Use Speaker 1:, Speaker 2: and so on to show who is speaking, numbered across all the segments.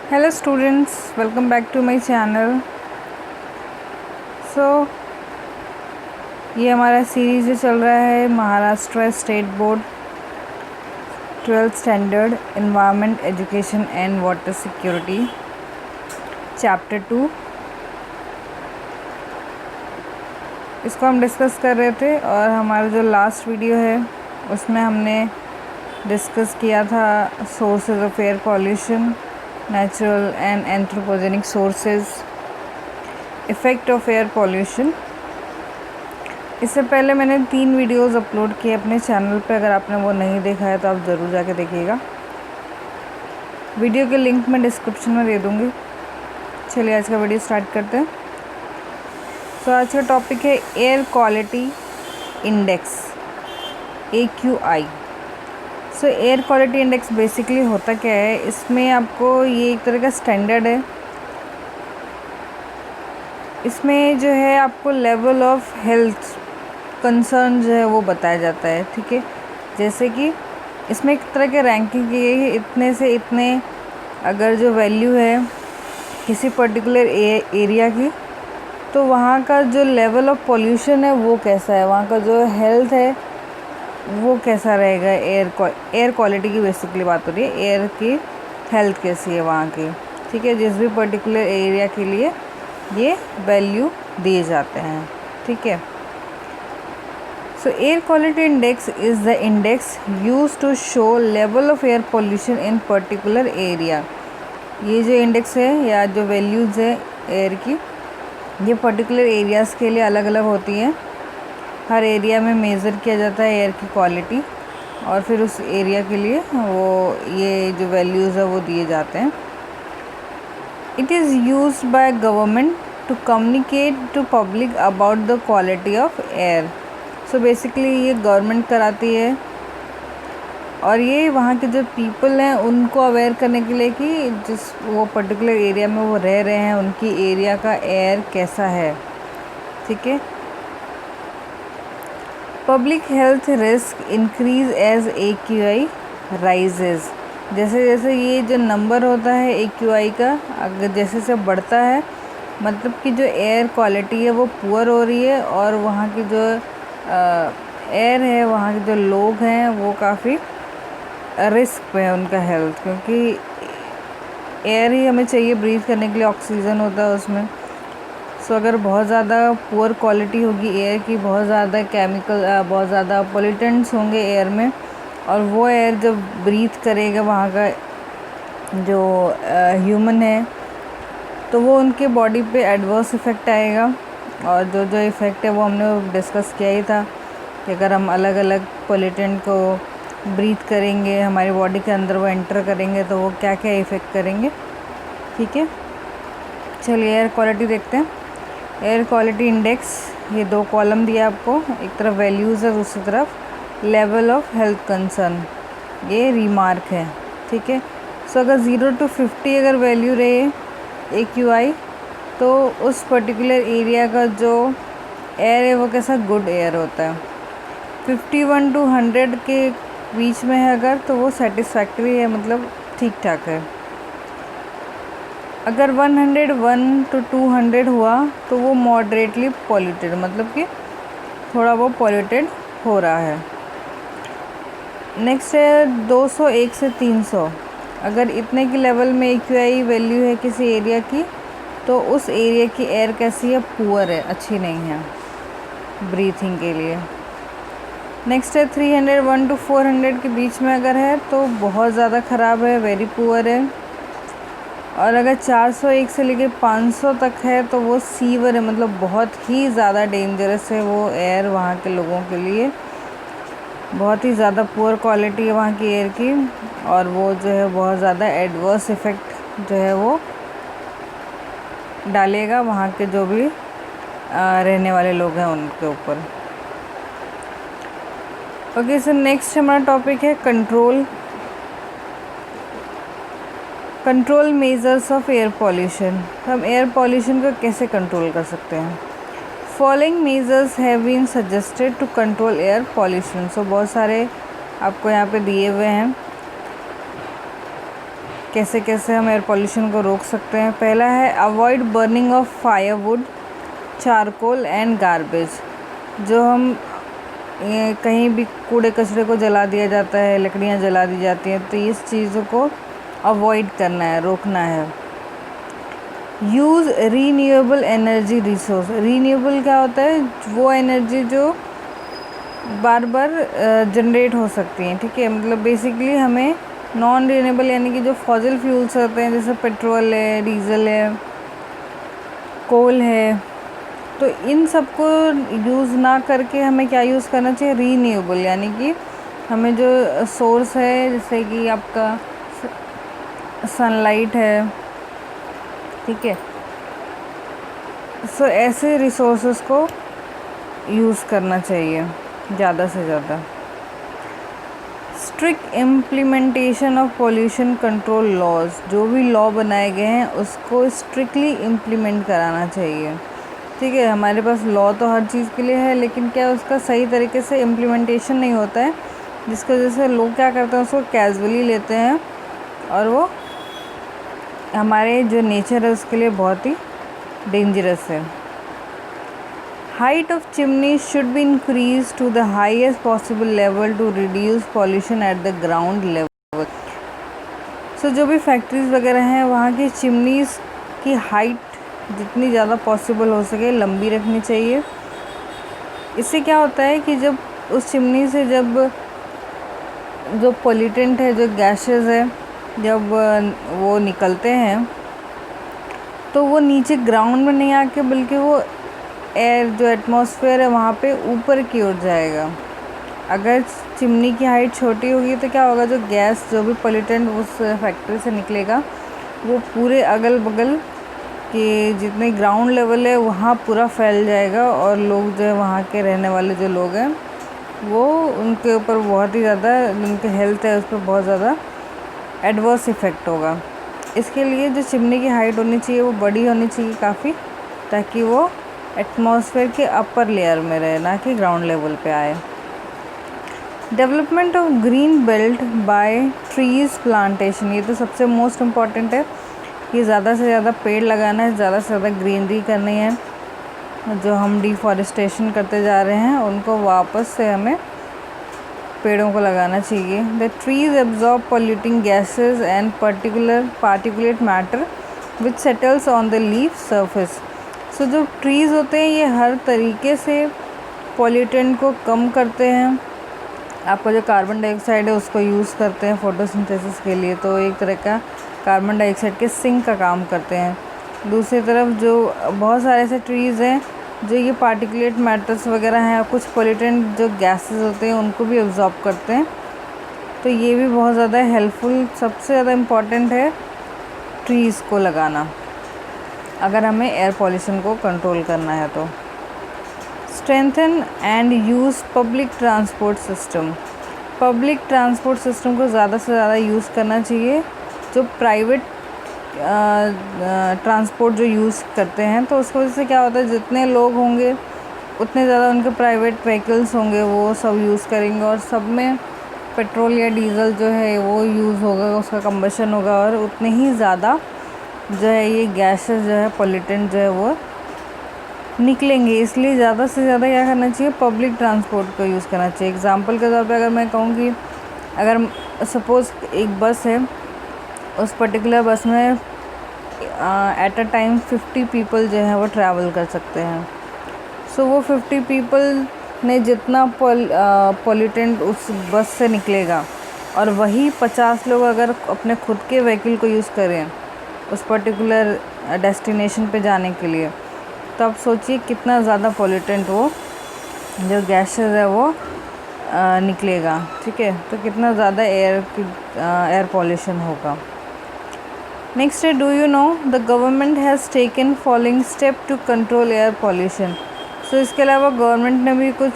Speaker 1: Hello students, welcome back to my channel. So ये हमारा series जो चल रहा है Maharashtra state board 12th standard environment education and water security chapter 2। इसको हम डिस्कस कर रहे थे और हमारा जो लास्ट वीडियो है उसमें हमने डिस्कस किया था sources of air pollution, natural and anthropogenic sources, effect of air pollution. इससे पहले मैंने 3 वीडियोस अपलोड किए अपने चैनल पे। अगर आपने वो नहीं देखा है तो आप ज़रूर जाके देखिएगा। वीडियो के लिंक मैं डिस्क्रिप्शन में दे दूँगी। चलिए आज का वीडियो स्टार्ट करते हैं। तो आज का टॉपिक है एयर क्वालिटी इंडेक्स, AQI। सो एयर क्वालिटी इंडेक्स बेसिकली होता क्या है, इसमें आपको ये एक तरह का स्टैंडर्ड है। इसमें जो है आपको लेवल ऑफ हेल्थ कंसर्न जो है वो बताया जाता है, ठीक है। जैसे कि इसमें एक तरह के रैंकिंग की गई है, इतने से इतने अगर जो वैल्यू है किसी पर्टिकुलर एरिया की, तो वहाँ का जो लेवल ऑफ पोल्यूशन है वो कैसा है, वहाँ का जो हेल्थ है वो कैसा रहेगा। एयर क्वालिटी की बेसिकली बात हो रही है, एयर की हेल्थ कैसी है वहाँ की, ठीक है। जिस भी पर्टिकुलर एरिया के लिए ये वैल्यू दिए जाते हैं, ठीक है। So air quality index is the index use to show level of air pollution in particular area. ये जो इंडेक्स है या जो वैल्यूज़ है एयर की, ये पर्टिकुलर एरियाज़ के लिए अलग अलग होती हैं। हर एरिया में मेज़र किया जाता है एयर की क्वालिटी और फिर उस एरिया के लिए वो ये जो वैल्यूज़ है वो दिए जाते हैं। It is used by government to communicate to public about the quality of air. So basically ये गवर्नमेंट कराती है और ये वहाँ के जो पीपल हैं उनको अवेयर करने के लिए कि जिस वो पर्टिकुलर एरिया में वो रह रहे हैं उनकी एरिया का एयर कैसा है, ठीक है। Public health risk increase as AQI rises. जैसे जैसे ये जो नंबर होता है AQI का, अगर जैसे जैसे बढ़ता है मतलब कि जो एयर क्वालिटी है वो पुअर हो रही है और वहाँ की जो एयर है, वहाँ के जो लोग हैं वो काफ़ी रिस्क पे है उनका हेल्थ, क्योंकि एयर ही हमें चाहिए ब्रीथ करने के लिए, ऑक्सीजन होता है उसमें। सो अगर बहुत ज़्यादा पुअर क्वालिटी होगी एयर की, बहुत ज़्यादा केमिकल, बहुत ज़्यादा पोल्यूटेंट्स होंगे एयर में, और वो एयर जब ब्रीथ करेगा वहाँ का जो ह्यूमन है तो वो उनके बॉडी पे एडवर्स इफ़ेक्ट आएगा। और जो जो इफ़ेक्ट है वो हमने डिस्कस किया ही था कि अगर हम अलग अलग पोल्यूटेंट को ब्रीथ करेंगे, हमारी बॉडी के अंदर वो एंटर करेंगे तो वो क्या क्या इफ़ेक्ट करेंगे, ठीक है। चलिए एयर क्वालिटी देखते हैं। एयर क्वालिटी इंडेक्स, ये 2 कॉलम दिया आपको, एक तरफ वैल्यूज़ है, दूसरी तरफ लेवल ऑफ हेल्थ कंसर्न, ये रिमार्क है, ठीक है। सो अगर 0 to 50 अगर वैल्यू रहे AQI, तो उस पर्टिकुलर एरिया का जो एयर है वो कैसा गुड एयर होता है। 51 to 100 के बीच में है अगर, तो वो सेटिस्फैक्ट्री है, मतलब ठीक ठाक है। अगर 101 to 200 हुआ तो वो मॉडरेटली पॉल्यूटेड, मतलब कि थोड़ा वो पॉल्यूटेड हो रहा है। नेक्स्ट है 201 से 300। अगर इतने की लेवल में AQI वैल्यू है किसी एरिया की, तो उस एरिया की एयर कैसी है, पुअर है, अच्छी नहीं है ब्रीथिंग के लिए। नेक्स्ट है 301 to 400 के बीच में अगर है तो बहुत ज़्यादा ख़राब है, वेरी पुअर है। और अगर 401 से लेके 500 तक है तो वो सीवर है, मतलब बहुत ही ज़्यादा डेंजरस है वो एयर वहाँ के लोगों के लिए। बहुत ही ज़्यादा पुअर क्वालिटी है वहाँ की एयर की, और वो जो है बहुत ज़्यादा एडवर्स इफ़ेक्ट जो है वो डालेगा वहाँ के जो भी रहने वाले लोग हैं उनके ऊपर। ओके, सो नेक्स्ट हमारा टॉपिक है control measures of air pollution. हम एयर पॉल्यूशन को कैसे कंट्रोल कर सकते हैं। Following measures have been suggested to control air pollution. So बहुत सारे आपको यहाँ पे दिए हुए हैं। कैसे कैसे हम एयर पोल्यूशन को रोक सकते हैं। पहला है avoid burning of firewood, charcoal and garbage. जो हम कहीं भी कूड़े कचरे को जला दिया जाता है, लकड़ियाँ जला दी जाती हैं, तो इस चीज़ों को अवॉइड करना है, रोकना है। Use renewable energy resource. Renewable क्या होता है? वो एनर्जी जो बार बार जनरेट हो सकती हैं, ठीक है। मतलब बेसिकली हमें नॉन रीन्यूएबल यानी कि जो फॉसिल फ्यूल्स होते हैं, जैसे पेट्रोल है, डीजल है, कोल है, तो इन सबको यूज़ ना करके हमें क्या यूज़ करना चाहिए? रीन्यूएबल, यानी कि हमें जो सोर्स है, जैसे कि आपका सनलाइट है, ठीक है, सो ऐसे रिसोर्सेस को यूज़ करना चाहिए ज़्यादा से ज़्यादा। Strict implementation of pollution control laws. जो भी लॉ बनाए गए हैं उसको स्ट्रिक्टली इम्प्लीमेंट कराना चाहिए, ठीक है। हमारे पास लॉ तो हर चीज़ के लिए है, लेकिन क्या उसका सही तरीके से इम्प्लीमेंटेशन नहीं होता है, जिसकी वजह से लोग क्या करते हैं, उसको कैजुअली लेते हैं और वो हमारे जो नेचर है उसके लिए बहुत ही डेंजरस है। Height of chimney should be increase to the highest possible level to reduce pollution at the ground level. So जो भी फैक्ट्रीज़ वगैरह हैं वहाँ की चिमनीज़ की हाइट जितनी ज़्यादा पॉसिबल हो सके लंबी रखनी चाहिए। इससे क्या होता है कि जब उस चिमनी से जब जो पॉल्यूटेंट है, जो गैसेस है, जब वो निकलते हैं तो वो नीचे ग्राउंड में नहीं आके बल्कि वो एयर जो एटमॉस्फेयर है वहाँ पे ऊपर की ओर जाएगा। अगर चिमनी की हाइट छोटी होगी तो क्या होगा, जो गैस, जो भी पॉल्यूटेंट उस फैक्ट्री से निकलेगा वो पूरे अगल बगल के जितने ग्राउंड लेवल है वहाँ पूरा फैल जाएगा, और लोग जो है वहाँ के रहने वाले जो लोग हैं वो उनके ऊपर बहुत ही ज़्यादा, उनके हेल्थ है उस पर बहुत ज़्यादा एडवर्स इफ़ेक्ट होगा। इसके लिए जो चिमनी की हाइट होनी चाहिए वो बड़ी होनी चाहिए काफ़ी, ताकि वो एटमॉस्फेयर के अपर लेयर में रहे, ना कि ग्राउंड लेवल पे आए। Development of green belt by trees plantation. ये तो सबसे मोस्ट इम्पॉर्टेंट है कि ज़्यादा से ज़्यादा पेड़ लगाना है, ज़्यादा से ज़्यादा ग्रीनरी करनी है। जो हम डिफॉरेस्टेशन करते जा रहे हैं उनको वापस से हमें पेड़ों को लगाना चाहिए। The trees absorb polluting gases and particulate matter which settles on the leaf surface. So जो ट्रीज़ होते हैं ये हर तरीके से पॉल्यूटेंट को कम करते हैं। आपका जो कार्बन डाइऑक्साइड है उसको यूज़ करते हैं फोटोसिंथेसिस के लिए, तो एक तरह का कार्बन डाइऑक्साइड के सिंक का काम करते हैं। दूसरी तरफ जो बहुत सारे ऐसे ट्रीज़ हैं जो ये पार्टिकुलेट मैटर्स वगैरह हैं, कुछ पॉल्यूटेंट जो गैसेस होते हैं उनको भी एब्जॉर्ब करते हैं, तो ये भी बहुत ज़्यादा हेल्पफुल, सबसे ज़्यादा इम्पॉर्टेंट है ट्रीज़ को लगाना अगर हमें एयर पॉल्यूशन को कंट्रोल करना है तो। Strengthen and use public transport system. Public transport system को ज़्यादा से ज़्यादा यूज़ करना चाहिए। जो प्राइवेट ट्रांसपोर्ट जो यूज़ करते हैं तो उसकी वजह से क्या होता है, जितने लोग होंगे उतने ज़्यादा उनके प्राइवेट व्हीकल्स होंगे, वो सब यूज़ करेंगे और सब में पेट्रोल या डीज़ल जो है वो यूज़ होगा, उसका कंबशन होगा, और उतने ही ज़्यादा जो है ये गैसेस जो है पॉल्यूटेंट जो है वो निकलेंगे। इसलिए ज़्यादा से ज़्यादा क्या करना चाहिए, पब्लिक ट्रांसपोर्ट को यूज़ करना चाहिए। एग्ज़ाम्पल के तौर पे अगर मैं कहूँ कि अगर सपोज़ एक बस है, उस पर्टिकुलर बस में एट अ टाइम 50 पीपल जो है वो ट्रैवल कर सकते हैं। सो वो 50 पीपल ने जितना पॉल्यूटेंट उस बस से निकलेगा और वही 50 लोग अगर अपने खुद के व्हीकल को यूज़ करें उस पर्टिकुलर डेस्टिनेशन पे जाने के लिए, तो आप सोचिए कितना ज़्यादा पॉल्यूटेंट वो जो गैसेस है वो निकलेगा, ठीक है। तो कितना ज़्यादा एयर पॉल्यूशन होगा। नेक्स्ट है, do you know the government has taken following step to control air pollution. So इसके अलावा गवर्नमेंट ने भी कुछ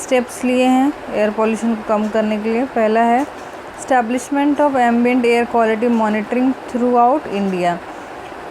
Speaker 1: स्टेप्स लिए हैं एयर पॉल्यूशन को कम करने के लिए। पहला है establishment of ambient air quality monitoring through out India.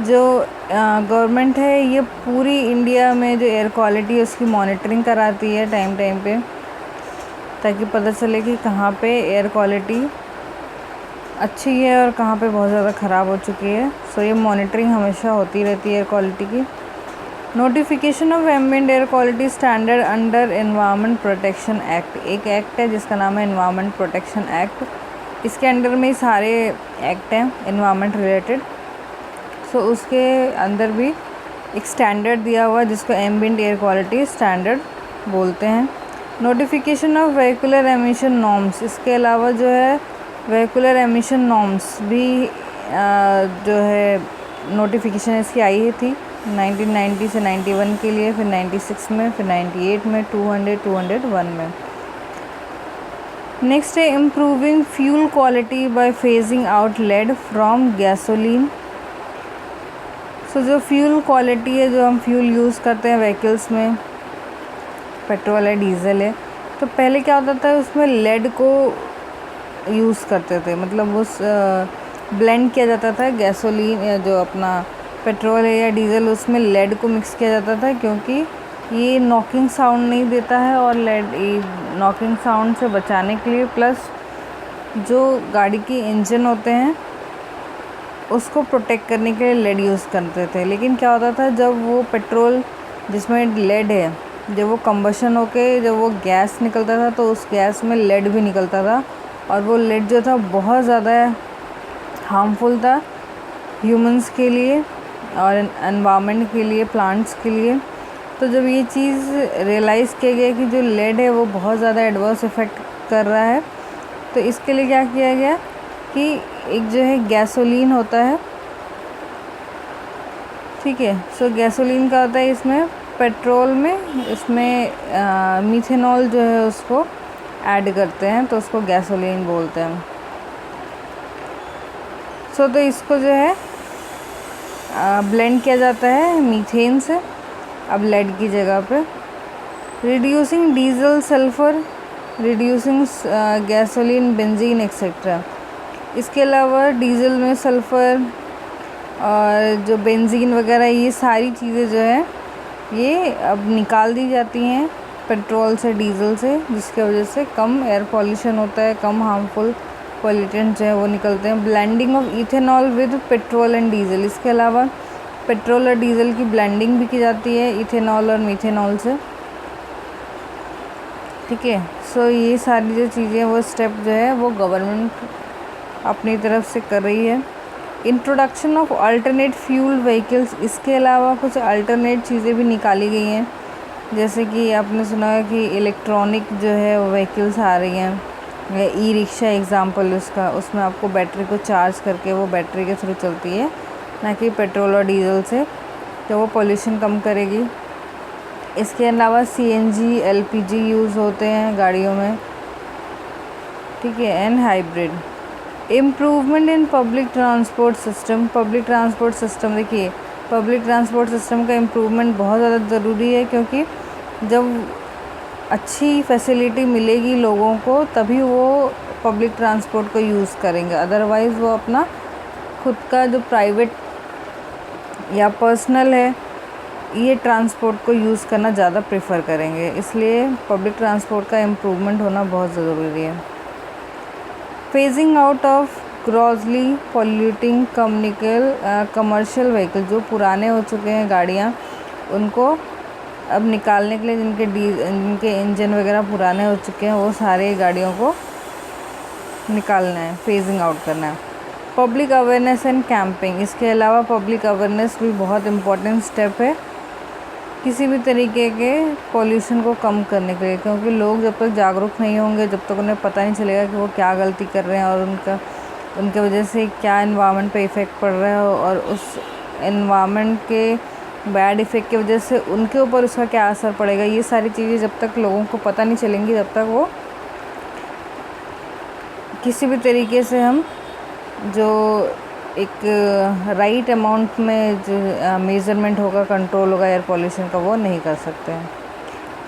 Speaker 1: जो गवर्नमेंट है ये पूरी इंडिया में जो एयर क्वालिटी है उसकी मॉनिटरिंग कराती है टाइम पे, ताकि पता चले कि कहाँ पे एयर क्वालिटी अच्छी है और कहाँ पे बहुत ज़्यादा ख़राब हो चुकी है। सो ये मॉनिटरिंग हमेशा होती रहती है एयर क्वालिटी की। Notification of ambient air quality standard under environment protection act, एक एक्ट है जिसका नाम है एनवायरनमेंट प्रोटेक्शन एक्ट। इसके अंडर में सारे एक्ट हैं एनवायरनमेंट रिलेटेड। सो उसके अंदर भी एक स्टैंडर्ड दिया हुआ है जिसको एम्बिएंट एयर क्वालिटी स्टैंडर्ड बोलते हैं। Notification of vehicular emission norms, इसके अलावा जो है व्हीकुलर एमिशन नॉर्म्स भी जो है नोटिफिकेशन इसकी आई थी 1990 से 91 के लिए, फिर 96 में, फिर 98 में, 201 में। नेक्स्ट है improving fuel quality by phasing out lead from gasoline. So जो फ्यूल क्वालिटी है, जो हम फ्यूल यूज़ करते हैं व्हीकल्स में, पेट्रोल है, डीजल है, तो पहले क्या होता था उसमें लेड को यूज़ करते थे, मतलब उस ब्लेंड किया जाता था गैसोलीन या जो अपना पेट्रोल है या डीजल, उसमें लेड को मिक्स किया जाता था क्योंकि ये नॉकिंग साउंड नहीं देता है। और लेड नॉकिंग साउंड से बचाने के लिए, प्लस जो गाड़ी की इंजन होते हैं उसको प्रोटेक्ट करने के लिए लेड यूज़ करते थे। लेकिन क्या होता था जब वो पेट्रोल जिसमें लेड है, जब वो कंबशन होके जब वो गैस निकलता था तो उस गैस में लेड भी निकलता था, और वो लेड जो था बहुत ज़्यादा हार्मफुल था ह्यूमंस के लिए और एनवायरनमेंट के लिए, प्लांट्स के लिए। तो जब ये चीज़ रियलाइज़ किया गया कि जो लेड है वो बहुत ज़्यादा एडवर्स इफ़ेक्ट कर रहा है, तो इसके लिए क्या किया गया कि एक जो है गैसोलीन होता है, ठीक है। सो गैसोलीन का होता है इसमें पेट्रोल में, इसमें मीथेनॉल जो है उसको ऐड करते हैं तो उसको गैसोलीन बोलते हैं। सो तो इसको जो है ब्लेंड किया जाता है मीथेन से, अब लेड की जगह पे। Reducing diesel sulphur, reducing gasoline, benzene etcetera. इसके अलावा डीजल में सल्फ़र और जो बेंजीन वगैरह ये सारी चीज़ें जो है ये अब निकाल दी जाती हैं पेट्रोल से, डीजल से, जिसकी वजह से कम एयर पॉल्यूशन होता है, कम हार्मफुल पॉल्यूटेंट जो है वो निकलते हैं। Blending of ethanol with petrol and diesel, इसके अलावा पेट्रोल और डीजल की ब्लेंडिंग भी की जाती है इथेनॉल और मीथेनॉल से, ठीक है। सो ये सारी जो चीज़ें वो स्टेप जो है वो गवर्नमेंट अपनी तरफ से कर रही है। Introduction of alternate fuel vehicles, इसके अलावा कुछ अल्टरनेट चीज़ें भी निकाली गई हैं, जैसे कि आपने सुना है कि इलेक्ट्रॉनिक जो है व्हीकल्स आ रही हैं, या ई रिक्शा एग्ज़ाम्पल उसका, उसमें आपको बैटरी को चार्ज करके वो बैटरी के थ्रू चलती है, ना कि पेट्रोल और डीजल से, तो वो पोल्यूशन कम करेगी। इसके अलावा सीएनजी, एलपीजी यूज़ होते हैं गाड़ियों में, ठीक है। And hybrid. Improvement in public transport system, public transport system, देखिए पब्लिक ट्रांसपोर्ट सिस्टम का इम्प्रूवमेंट बहुत ज़्यादा ज़रूरी है, क्योंकि जब अच्छी फैसिलिटी मिलेगी लोगों को तभी वो पब्लिक ट्रांसपोर्ट को यूज़ करेंगे, अदरवाइज़ वो अपना खुद का जो प्राइवेट या पर्सनल है ये ट्रांसपोर्ट को यूज़ करना ज़्यादा प्रेफर करेंगे। इसलिए पब्लिक ट्रांसपोर्ट का इम्प्रूवमेंट होना बहुत ज़रूरी है। Phasing out of grossly polluting commercial vehicle, जो पुराने हो चुके हैं गाड़ियाँ, उनको अब निकालने के लिए, जिनके इंजन वगैरह पुराने हो चुके हैं, वो सारे गाड़ियों को निकालना है, फेजिंग आउट करना है। पब्लिक अवेयरनेस एंड कैंपिंग, इसके अलावा पब्लिक अवेयरनेस भी बहुत इम्पोर्टेंट स्टेप है किसी भी तरीके के पॉल्यूशन को कम करने के लिए, क्योंकि लोग जब तक जागरूक नहीं होंगे, जब तक उन्हें पता नहीं चलेगा कि वो क्या गलती कर रहे हैं और उनके वजह से क्या एनवायरनमेंट पे इफ़ेक्ट पड़ रहा है, और उस एनवायरनमेंट के बैड इफ़ेक्ट की वजह से उनके ऊपर उसका क्या असर पड़ेगा, ये सारी चीज़ें जब तक लोगों को पता नहीं चलेंगी, जब तक वो किसी भी तरीके से हम जो एक राइट अमाउंट में जो मेज़रमेंट होगा, कंट्रोल होगा एयर पॉल्यूशन का, वो नहीं कर सकते हैं।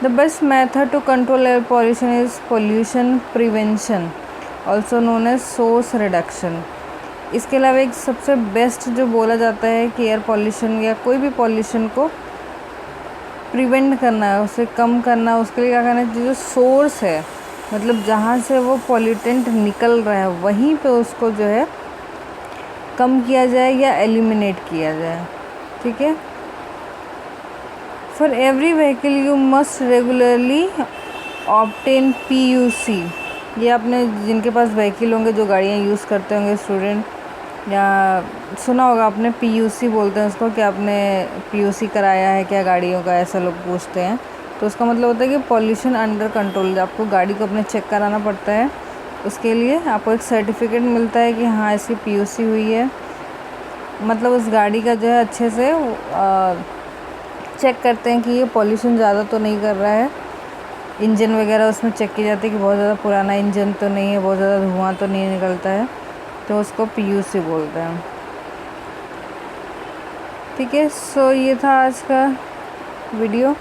Speaker 1: The best method to control air pollution is pollution prevention, also known as source reduction. इसके अलावा एक सबसे बेस्ट जो बोला जाता है कि एयर पॉल्यूशन या कोई भी पॉल्यूशन को प्रिवेंट करना है, उसे कम करना है, उसके लिए क्या करना है, जो सोर्स है मतलब जहाँ से वो पॉल्यूटेंट निकल रहा है वहीं पे उसको जो है कम किया जाए या एलिमिनेट किया जाए। ठीक है। For every vehicle you must regularly obtain PUC। ये आपने जिनके पास व्हीकल होंगे, जो गाड़ियाँ यूज़ करते होंगे स्टूडेंट, या सुना होगा आपने, PUC बोलते हैं उसको, कि आपने PUC कराया है क्या गाड़ियों का, ऐसा लोग पूछते हैं। तो उसका मतलब होता है कि पॉल्यूशन अंडर कंट्रोल। आपको गाड़ी को अपने चेक कराना पड़ता है, उसके लिए आपको एक सर्टिफिकेट मिलता है कि हाँ इसकी PUC हुई है। मतलब उस गाड़ी का जो है अच्छे से चेक करते हैं कि ये पॉल्यूशन ज़्यादा तो नहीं कर रहा है। इंजन वगैरह उसमें चेक की जाती है कि बहुत ज़्यादा पुराना इंजन तो नहीं है, बहुत ज़्यादा धुआं तो नहीं निकलता है, तो उसको PUC बोलते हैं। ठीक है। सो ये था आज का वीडियो।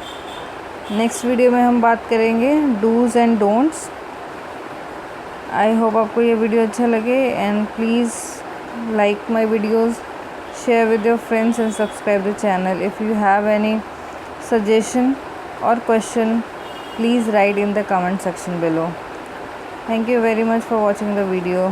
Speaker 1: नेक्स्ट वीडियो में हम बात करेंगे dos and don'ts. I hope आपको ये वीडियो अच्छा लगे, and please like my videos, share with your friends and subscribe the channel. If you have any suggestion or question, please write in the comment section below. Thank you very much for watching the video.